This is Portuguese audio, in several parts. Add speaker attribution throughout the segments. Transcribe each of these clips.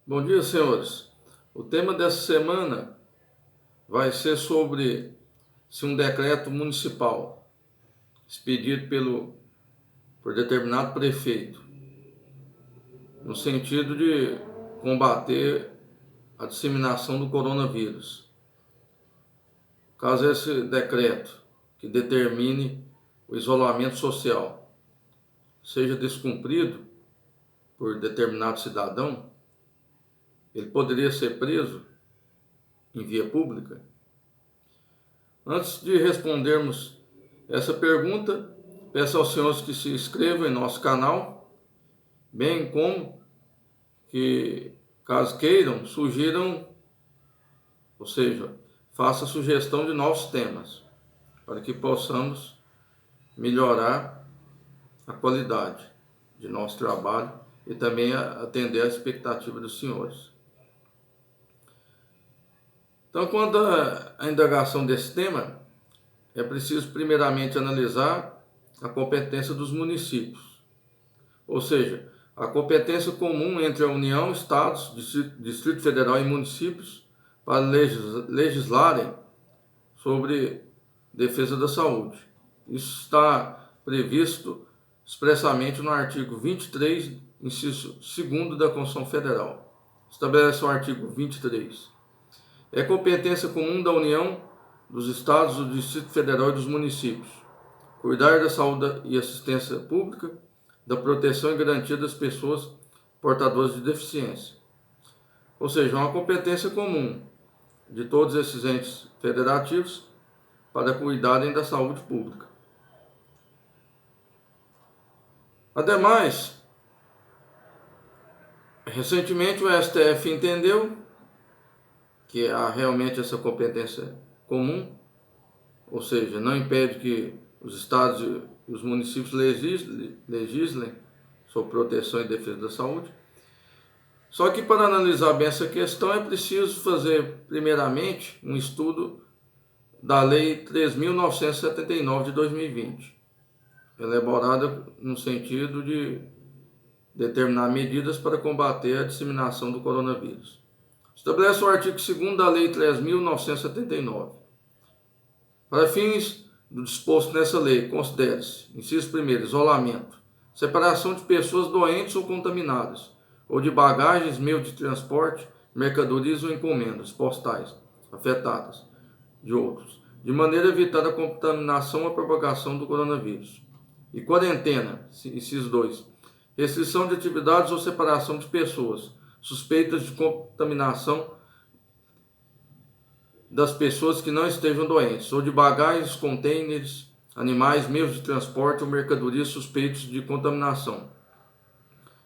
Speaker 1: Bom dia, senhores. O tema dessa semana vai ser sobre se um decreto municipal expedido por determinado prefeito, no sentido de combater a disseminação do coronavírus, caso esse decreto que determine o isolamento social seja descumprido por determinado cidadão, ele poderia ser preso em via pública? Antes de respondermos essa pergunta, peço aos senhores que se inscrevam em nosso canal, bem como que, caso queiram, sugiram, ou seja, faça sugestão de novos temas, para que possamos melhorar a qualidade de nosso trabalho e também atender à expectativa dos senhores. Então, quanto à indagação desse tema, é preciso primeiramente analisar a competência dos municípios, ou seja, a competência comum entre a União, Estados, Distrito Federal e municípios para legislarem sobre defesa da saúde. Isso está previsto expressamente no artigo 23, inciso 2º da Constituição Federal. Estabelece o artigo 23. É competência comum da União, dos Estados, do Distrito Federal e dos municípios cuidar da saúde e assistência pública, da proteção e garantia das pessoas portadoras de deficiência. Ou seja, uma competência comum de todos esses entes federativos para cuidarem da saúde pública. Ademais, recentemente o STF entendeu que há realmente essa competência comum, ou seja, não impede que os estados e os municípios legislem sobre proteção e defesa da saúde. Só que para analisar bem essa questão é preciso fazer primeiramente um estudo da Lei 3.979 de 2020, elaborada no sentido de determinar medidas para combater a disseminação do coronavírus. Estabelece o artigo 2º da Lei 3.979. Para fins do disposto nessa lei, considere-se, inciso 1º, isolamento, separação de pessoas doentes ou contaminadas, ou de bagagens, meio de transporte, mercadorias ou encomendas postais afetadas de outros, de maneira a evitar a contaminação ou a propagação do coronavírus. E quarentena, inciso 2, restrição de atividades ou separação de pessoas suspeitas de contaminação das pessoas que não estejam doentes, ou de bagagens, contêineres, animais, meios de transporte ou mercadorias suspeitos de contaminação,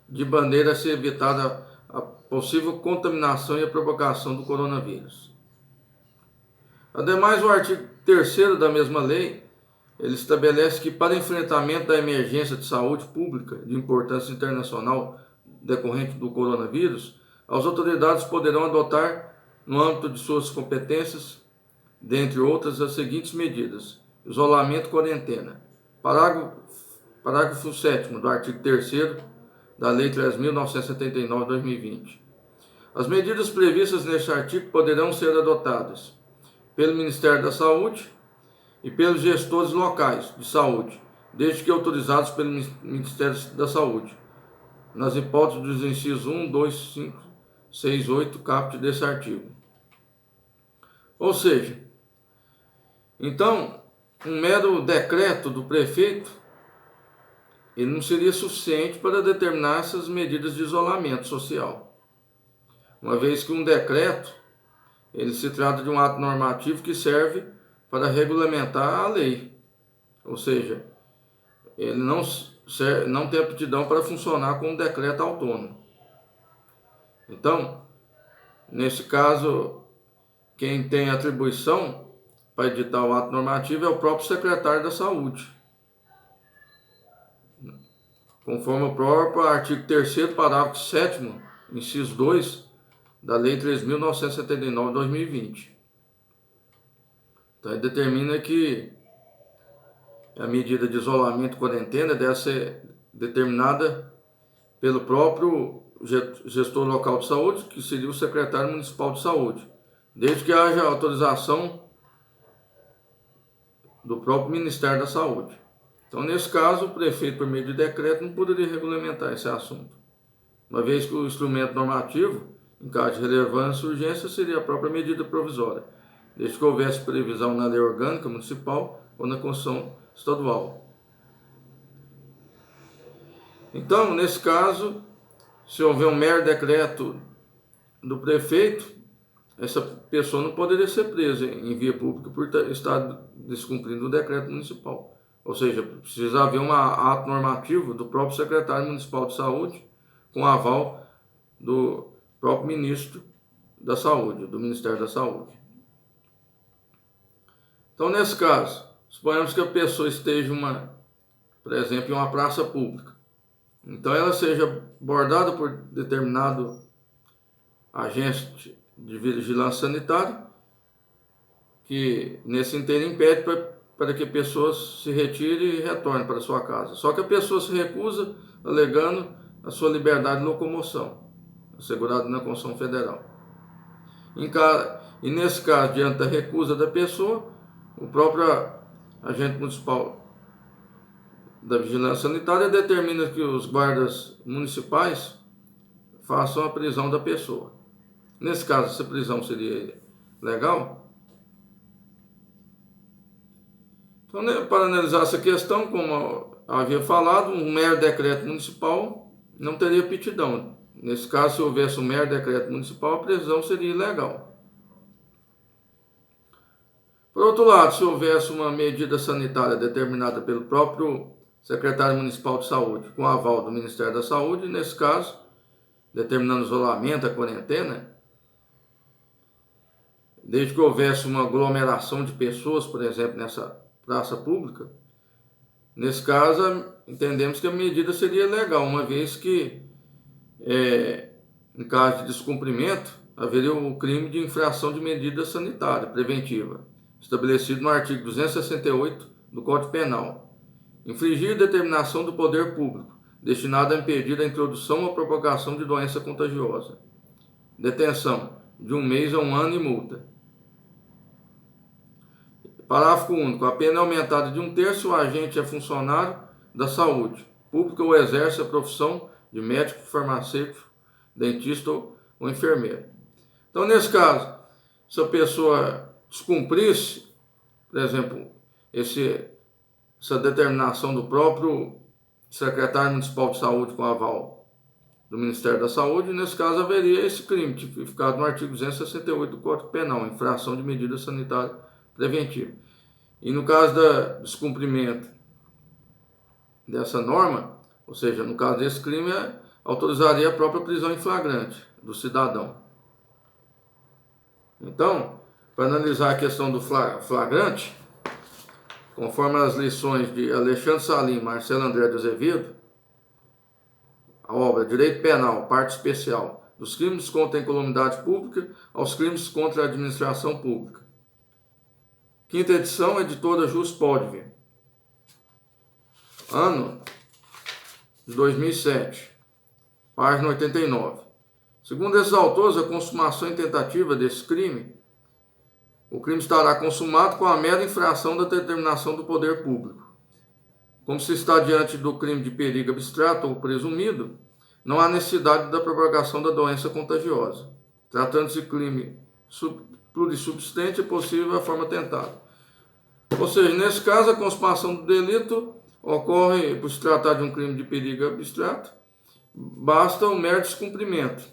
Speaker 1: de maneira a ser evitada a possível contaminação e a propagação do coronavírus. Ademais, o artigo 3º da mesma lei, ele estabelece que para enfrentamento da emergência de saúde pública de importância internacional decorrente do coronavírus, as autoridades poderão adotar, no âmbito de suas competências, dentre outras, as seguintes medidas: isolamento e quarentena. Parágrafo 7º do artigo 3º da Lei 3.979 de 2020. As medidas previstas neste artigo poderão ser adotadas pelo Ministério da Saúde e pelos gestores locais de saúde, desde que autorizados pelo Ministério da Saúde, nas hipóteses dos incisos 1, 2, 5, 6, 8, caput desse artigo. Ou seja, então, um mero decreto do prefeito, ele não seria suficiente para determinar essas medidas de isolamento social, uma vez que um decreto, ele se trata de um ato normativo que serve para regulamentar a lei, ou seja, ele não tem aptidão para funcionar como decreto autônomo. Então, nesse caso, quem tem atribuição para editar o ato normativo é o próprio secretário da Saúde, conforme o próprio artigo 3º, parágrafo 7º, inciso 2, da Lei 3.979 de 2020. Então, ele determina que a medida de isolamento e quarentena deve ser determinada pelo próprio gestor local de saúde, que seria o secretário municipal de saúde, desde que haja autorização do próprio Ministério da Saúde. Então, nesse caso, o prefeito, por meio de decreto, não poderia regulamentar esse assunto, uma vez que o instrumento normativo, em caso de relevância e urgência, seria a própria medida provisória, desde que houvesse previsão na lei orgânica municipal ou na Constituição estadual. Então, nesse caso, se houver um mero decreto do prefeito, essa pessoa não poderia ser presa em via pública por estar descumprindo o decreto municipal. Ou seja, precisa haver um ato normativo do próprio secretário municipal de saúde, com aval do próprio ministro da saúde, do Ministério da Saúde. Então, nesse caso, suponhamos que a pessoa esteja, por exemplo, em uma praça pública. Então, ela seja abordada por determinado agente de vigilância sanitária, que nesse inteiro impede para que a pessoa se retire e retorne para sua casa. Só que a pessoa se recusa, alegando a sua liberdade de locomoção, assegurada na Constituição Federal. E nesse caso, diante da recusa da pessoa, o próprio agente municipal da vigilância sanitária determina que os guardas municipais façam a prisão da pessoa. Nesse caso, essa prisão seria legal? Então, para analisar essa questão, como havia falado, um mero decreto municipal não teria aptidão. Nesse caso, se houvesse um mero decreto municipal, a prisão seria ilegal. Por outro lado, se houvesse uma medida sanitária determinada pelo próprio secretário municipal de saúde, com aval do Ministério da Saúde, nesse caso, determinando o isolamento, a quarentena, desde que houvesse uma aglomeração de pessoas, por exemplo, nessa praça pública, nesse caso, entendemos que a medida seria legal, uma vez que, em caso de descumprimento, haveria o crime de infração de medida sanitária preventiva, estabelecido no artigo 268 do Código Penal. Infringir determinação do poder público, destinada a impedir a introdução ou propagação de doença contagiosa. Detenção de 1 mês a 1 ano e multa. Parágrafo único. A pena é aumentada de 1/3 se o agente é funcionário da saúde pública ou exerce a profissão de médico, farmacêutico, dentista ou enfermeiro. Então, nesse caso, se a pessoa descumprisse, por exemplo, essa determinação do próprio secretário municipal de saúde com aval do Ministério da Saúde, nesse caso haveria esse crime tipificado no artigo 268 do Código Penal, infração de medida sanitária preventiva. E no caso do descumprimento dessa norma, ou seja, no caso desse crime, autorizaria a própria prisão em flagrante do cidadão. Então, para analisar a questão do flagrante, conforme as lições de Alexandre Salim e Marcelo André de Azevedo, a obra Direito Penal, parte especial, dos crimes contra a incolumidade pública aos crimes contra a administração pública. Quinta edição, editora Jus Podvin. Ano de 2007, página 89. Segundo esses autores, a consumação em tentativa desse crime, o crime estará consumado com a mera infração da determinação do poder público. Como se está diante do crime de perigo abstrato ou presumido, não há necessidade da propagação da doença contagiosa. Tratando-se de crime plurissubsistente, é possível a forma tentada. Ou seja, nesse caso, a consumação do delito ocorre por se tratar de um crime de perigo abstrato, basta o mero descumprimento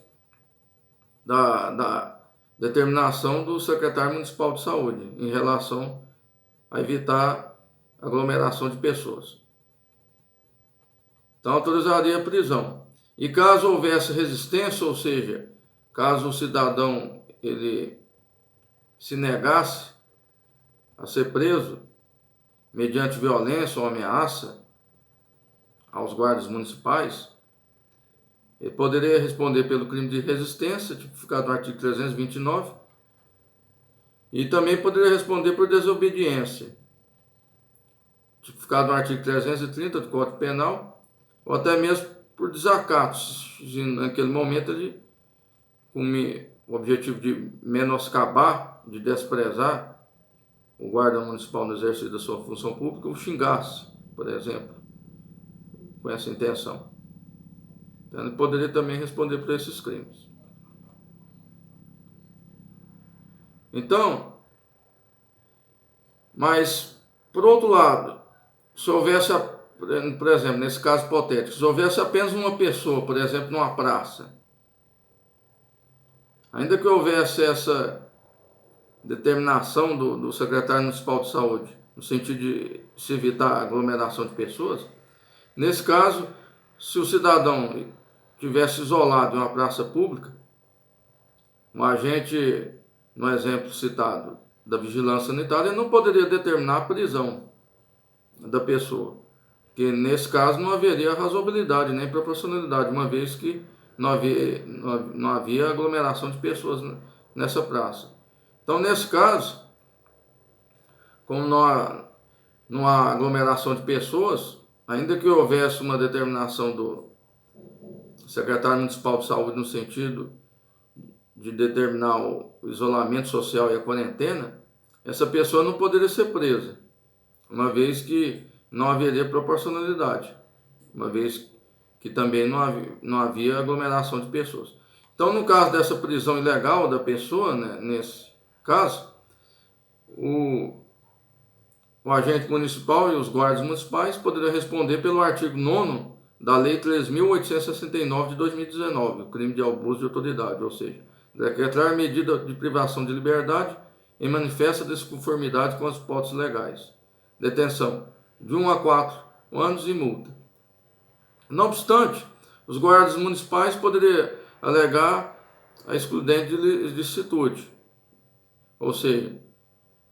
Speaker 1: da determinação do secretário municipal de saúde em relação a evitar aglomeração de pessoas. Então, autorizaria a prisão. E caso houvesse resistência, ou seja, caso o cidadão ele se negasse a ser preso mediante violência ou ameaça aos guardas municipais, ele poderia responder pelo crime de resistência, tipificado no artigo 329, e também poderia responder por desobediência, tipificado no artigo 330 do Código Penal, ou até mesmo por desacato, naquele momento ele, com o objetivo de menoscabar, de desprezar o guarda municipal no exercício da sua função pública, o xingasse, por exemplo, com essa intenção. Então ele poderia também responder por esses crimes. Então, mas, por outro lado, se houvesse, por exemplo, nesse caso hipotético, se houvesse apenas uma pessoa, por exemplo, numa praça, ainda que houvesse essa determinação do secretário municipal de saúde, no sentido de se evitar a aglomeração de pessoas, nesse caso, se o cidadão tivesse isolado em uma praça pública, um agente, no exemplo citado, da vigilância sanitária, não poderia determinar a prisão da pessoa, porque nesse caso não haveria razoabilidade nem proporcionalidade, uma vez que não havia aglomeração de pessoas nessa praça. Então, nesse caso, como não há aglomeração de pessoas, ainda que houvesse uma determinação do secretário municipal de saúde no sentido de determinar o isolamento social e a quarentena, essa pessoa não poderia ser presa, uma vez que não haveria proporcionalidade, uma vez que também não havia aglomeração de pessoas. Então, no caso dessa prisão ilegal da pessoa, né, nesse caso, o agente municipal e os guardas municipais poderiam responder pelo artigo 9º da Lei 3.869 de 2019, o crime de abuso de autoridade, ou seja, decretar medida de privação de liberdade em manifesta desconformidade com as hipóteses legais. Detenção de 1 a 4 anos e multa. Não obstante, os guardas municipais poderiam alegar a excludente de licitude, ou seja,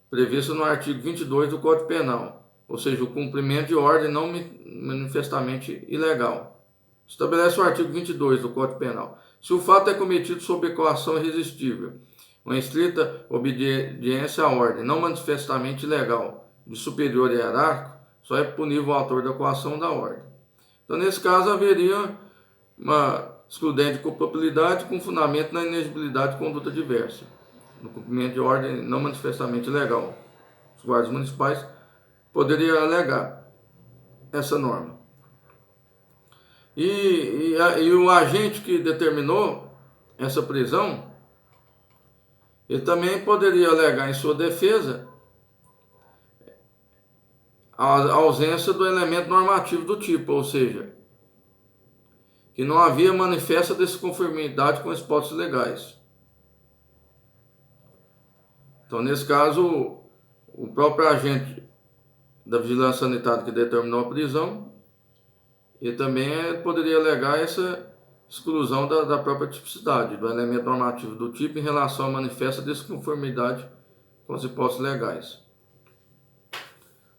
Speaker 1: previsto no artigo 22 do Código Penal, ou seja, o cumprimento de ordem não manifestamente ilegal. Estabelece o artigo 22 do Código Penal. Se o fato é cometido sob coação irresistível, uma estrita obediência à ordem, não manifestamente ilegal, de superior hierárquico, só é punível o autor da coação da ordem. Então, nesse caso, haveria uma excludente de culpabilidade com fundamento na inexigibilidade de conduta diversa, no cumprimento de ordem não manifestamente ilegal. Os guardas municipais poderiam alegar essa norma. E o agente que determinou essa prisão, ele também poderia alegar em sua defesa a ausência do elemento normativo do tipo, ou seja, que não havia manifesta desconformidade com as hipóteses legais. Então, nesse caso, o próprio agente da vigilância sanitária que determinou a prisão, ele também poderia alegar essa exclusão da própria tipicidade, do elemento normativo do tipo em relação à manifesta desconformidade com as hipóteses legais.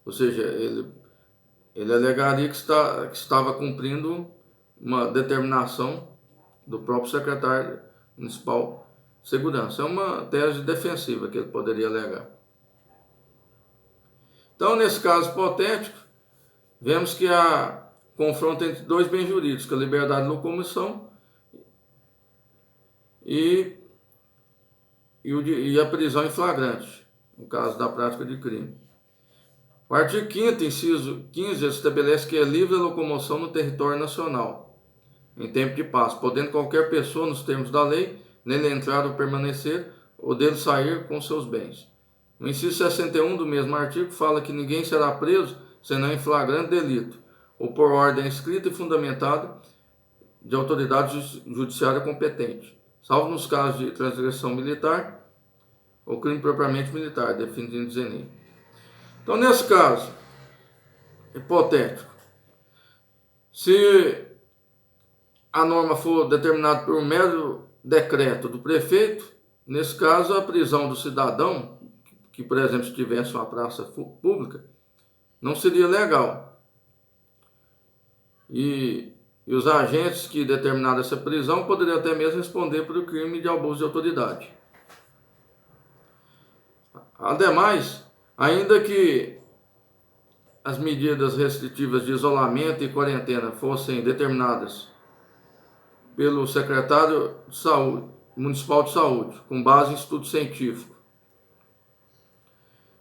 Speaker 1: Ou seja, ele alegaria que estava cumprindo uma determinação do próprio secretário municipal de segurança. É uma tese defensiva que ele poderia alegar. Então, nesse caso hipotético, vemos que há confronto entre dois bens jurídicos, a liberdade de locomoção e a prisão em flagrante, no caso da prática de crime. O artigo 5º, inciso 15, estabelece que é livre a locomoção no território nacional, em tempo de paz, podendo qualquer pessoa, nos termos da lei, nele entrar ou permanecer, ou dele sair com seus bens. O inciso 61 do mesmo artigo fala que ninguém será preso senão em flagrante delito, ou por ordem escrita e fundamentada de autoridade judiciária competente, salvo nos casos de transgressão militar ou crime propriamente militar, definido em DZNI. Então, nesse caso hipotético, se a norma for determinada por um mero decreto do prefeito, nesse caso a prisão do cidadão, que por exemplo estivesse em uma praça pública, não seria legal. E os agentes que determinaram essa prisão poderiam até mesmo responder pelo crime de abuso de autoridade. Ademais, ainda que as medidas restritivas de isolamento e quarentena fossem determinadas pelo secretário de Saúde, Municipal de Saúde, com base em estudo científico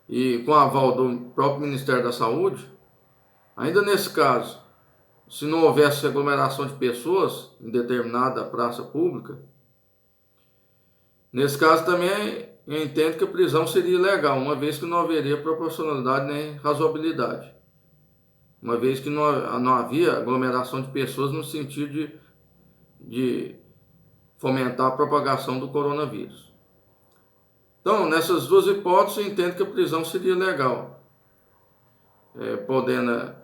Speaker 1: e com aval do próprio Ministério da Saúde, ainda nesse caso, se não houvesse aglomeração de pessoas em determinada praça pública, nesse caso também eu entendo que a prisão seria ilegal, uma vez que não haveria proporcionalidade nem razoabilidade, uma vez que não havia aglomeração de pessoas no sentido de fomentar a propagação do coronavírus. Então, nessas duas hipóteses, eu entendo que a prisão seria legal, podendo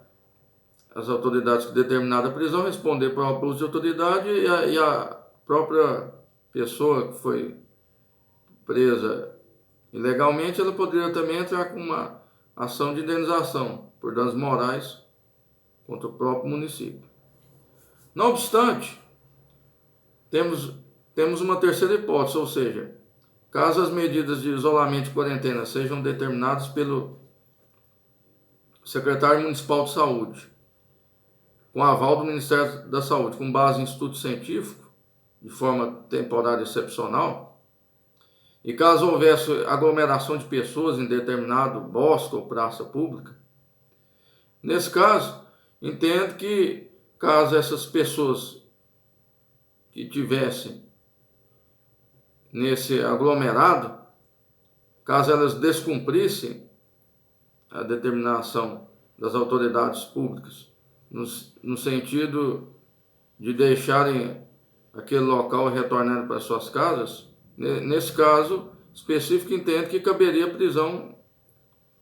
Speaker 1: as autoridades que determinaram a prisão responder por abuso de autoridade e a própria pessoa que foi presa ilegalmente, ela poderia também entrar com uma ação de indenização por danos morais contra o próprio município. Não obstante, temos uma terceira hipótese, ou seja, caso as medidas de isolamento e quarentena sejam determinadas pelo secretário municipal de saúde, com aval do Ministério da Saúde, com base em estudo científico, de forma temporária e excepcional, e caso houvesse aglomeração de pessoas em determinado bosque ou praça pública, nesse caso, entendo que caso essas pessoas que tivessem nesse aglomerado, caso elas descumprissem a determinação das autoridades públicas, no sentido de deixarem aquele local e retornarem para suas casas, nesse caso específico, entendo que caberia prisão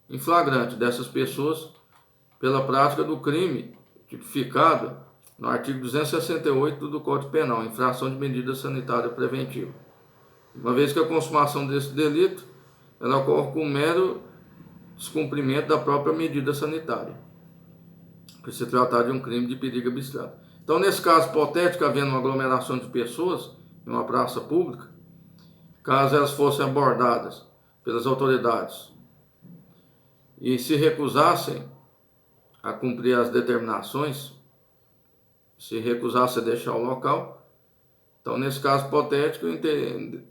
Speaker 1: em flagrante dessas pessoas pela prática do crime tipificado no artigo 268 do Código Penal, infração de medida sanitária preventiva. Uma vez que a consumação desse delito, ela ocorre com mero descumprimento da própria medida sanitária, por se tratar de um crime de perigo abstrato. Então, nesse caso hipotético, havendo uma aglomeração de pessoas em uma praça pública, caso elas fossem abordadas pelas autoridades e se recusassem a cumprir as determinações, se recusassem a deixar o local, então, nesse caso hipotético, eu entendo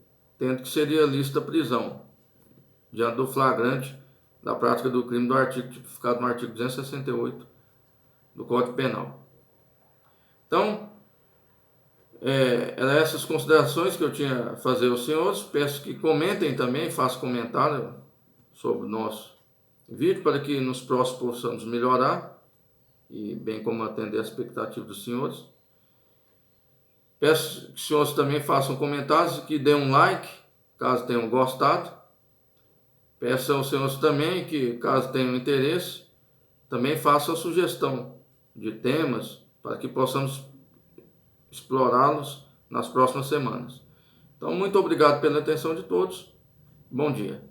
Speaker 1: que seria lícita a prisão, diante do flagrante da prática do crime do artigo tipificado no artigo 268 do Código Penal. Então, eram essas considerações que eu tinha a fazer aos senhores. Peço que comentem também, façam comentário sobre o nosso vídeo, para que nos próximos possamos melhorar, e bem como atender a expectativa dos senhores. Peço que os senhores também façam comentários e que dêem um like, caso tenham gostado. Peço aos senhores também que, caso tenham interesse, também façam a sugestão de temas para que possamos explorá-los nas próximas semanas. Então, muito obrigado pela atenção de todos. Bom dia.